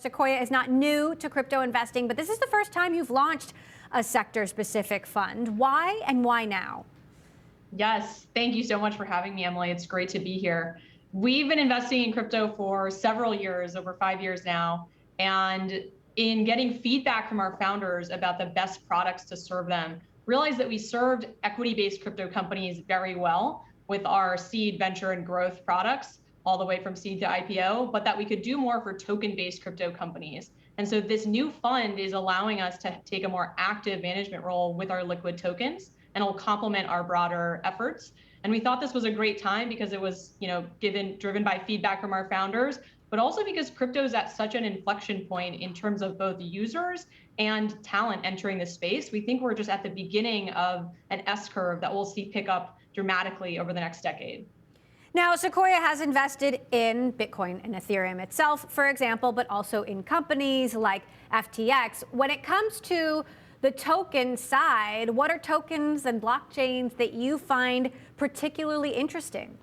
Sequoia is not new to crypto investing, but this is the first time you've launched a sector-specific fund. Why and why now? Yes, thank you so much for having me, Emily. It's great to be here. We've been investing in crypto for several years, over 5 years now, and in getting feedback from our founders about the best products to serve them, realized that we served equity-based crypto companies very well with our seed, venture, and growth products, all the way from seed to IPO, but that we could do more for token-based crypto companies. And so this new fund is allowing us to take a more active management role with our liquid tokens, and it'll complement our broader efforts. And we thought this was a great time because it was, driven by feedback from our founders, but also because crypto is at such an inflection point in terms of both users and talent entering the space. We think we're just at the beginning of an S curve that we'll see pick up dramatically over the next decade. Now, Sequoia has invested in Bitcoin and Ethereum itself, for example, but also in companies like FTX. When it comes to the token side, what are tokens and blockchains that you find particularly interesting?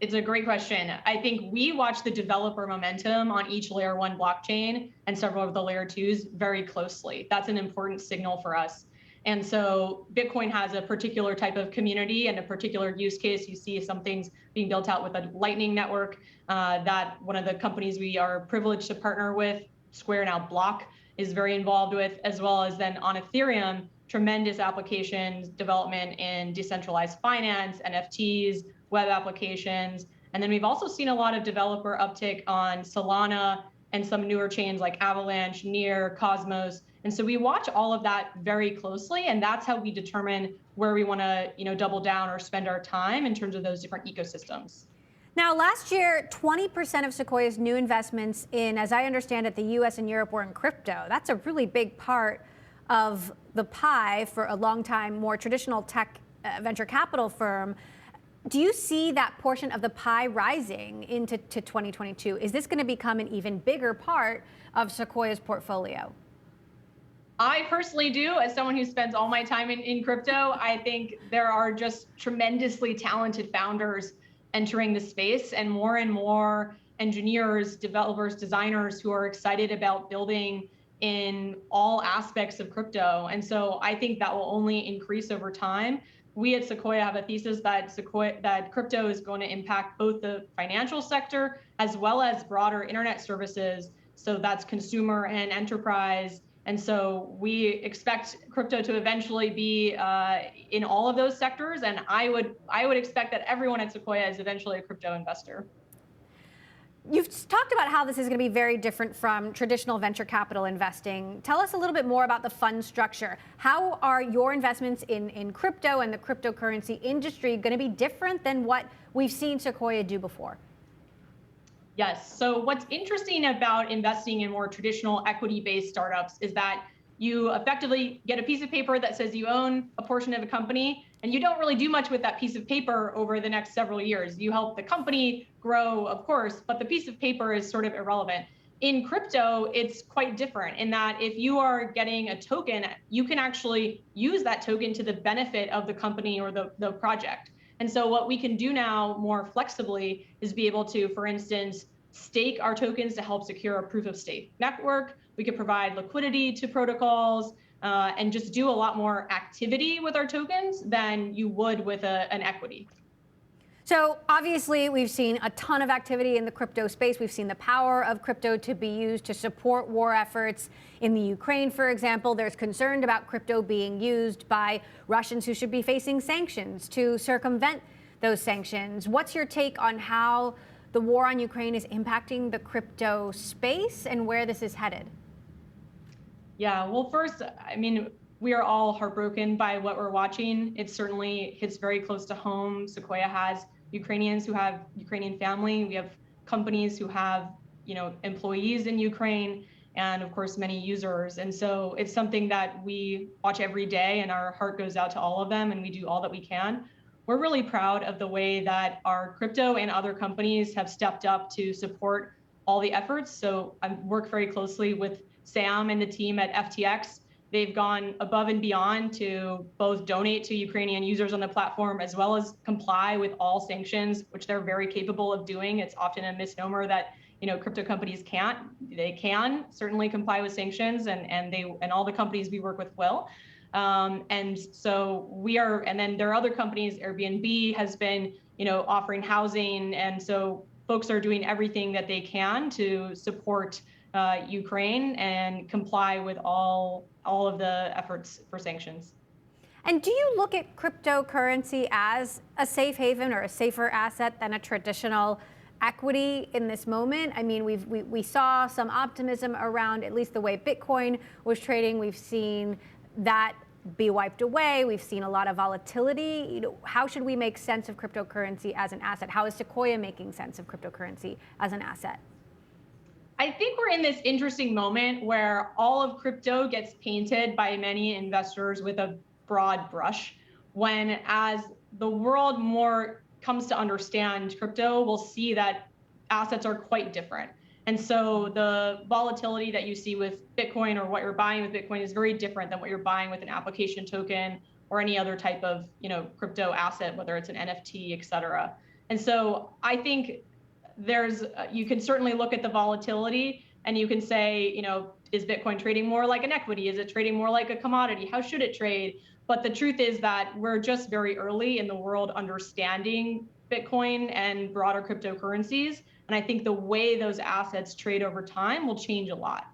It's a great question. I think we watch the developer momentum on each layer 1 blockchain and several of the layer 2s very closely. That's an important signal for us. And so Bitcoin has a particular type of community and a particular use case. You see some things being built out with a Lightning network that one of the companies we are privileged to partner with, Square, now Block, is very involved with, as well as then on Ethereum, tremendous applications development in decentralized finance, NFTs, web applications. And then we've also seen a lot of developer uptick on Solana and some newer chains like Avalanche, Near, Cosmos. And so we watch all of that very closely, and that's how we determine where we want to, double down or spend our time in terms of those different ecosystems. Now, last year, 20% of Sequoia's new investments in, as I understand it, the US and Europe were in crypto. That's a really big part of the pie for a long time, more traditional tech venture capital firm. Do you see that portion of the pie rising into 2022? Is this going to become an even bigger part of Sequoia's portfolio? I personally do, as someone who spends all my time in crypto. I think there are just tremendously talented founders entering the space, and more engineers, developers, designers who are excited about building in all aspects of crypto. And so I think that will only increase over time. We at Sequoia have a thesis that crypto is going to impact both the financial sector as well as broader internet services. So that's consumer and enterprise. And so we expect crypto to eventually be in all of those sectors. And I would expect that everyone at Sequoia is eventually a crypto investor. You've talked about how this is going to be very different from traditional venture capital investing. Tell us a little bit more about the fund structure. How are your investments in crypto and the cryptocurrency industry going to be different than what we've seen Sequoia do before? Yes. So what's interesting about investing in more traditional equity-based startups is that you effectively get a piece of paper that says you own a portion of a company, and you don't really do much with that piece of paper over the next several years. You help the company grow, of course, but the piece of paper is sort of irrelevant. In crypto, it's quite different in that if you are getting a token, you can actually use that token to the benefit of the company or the project. And so what we can do now more flexibly is be able to, for instance, stake our tokens to help secure a proof of stake network. We could provide liquidity to protocols and just do a lot more activity with our tokens than you would with an equity. So obviously, we've seen a ton of activity in the crypto space. We've seen the power of crypto to be used to support war efforts in the Ukraine, for example. There's concern about crypto being used by Russians who should be facing sanctions to circumvent those sanctions. What's your take on how the war on Ukraine is impacting the crypto space and where this is headed? Yeah, well, first, we are all heartbroken by what we're watching. It certainly hits very close to home. Sequoia has Ukrainians who have Ukrainian family. We have companies who have, employees in Ukraine, and of course, many users. And so it's something that we watch every day, and our heart goes out to all of them, and we do all that we can. We're really proud of the way that our crypto and other companies have stepped up to support all the efforts. So I work very closely with Sam and the team at FTX. They've gone above and beyond to both donate to Ukrainian users on the platform as well as comply with all sanctions, which they're very capable of doing. It's often a misnomer that crypto companies can't. They can certainly comply with sanctions, and all the companies we work with will. And so we are, and then there are other companies. Airbnb has been, offering housing, and so folks are doing everything that they can to support Ukraine and comply with all of the efforts for sanctions. And do you look at cryptocurrency as a safe haven or a safer asset than a traditional equity in this moment? I mean, we saw some optimism around at least the way Bitcoin was trading. We've seen that be wiped away. We've seen a lot of volatility. How should we make sense of cryptocurrency as an asset? How is Sequoia making sense of cryptocurrency as an asset? I think we're in this interesting moment where all of crypto gets painted by many investors with a broad brush, when as the world more comes to understand crypto, we'll see that assets are quite different. And so the volatility that you see with Bitcoin, or what you're buying with Bitcoin, is very different than what you're buying with an application token or any other type of crypto asset, whether it's an NFT, et cetera. And so I think you can certainly look at the volatility and you can say, is Bitcoin trading more like an equity? Is it trading more like a commodity? How should it trade? But the truth is that we're just very early in the world understanding Bitcoin and broader cryptocurrencies. And I think the way those assets trade over time will change a lot.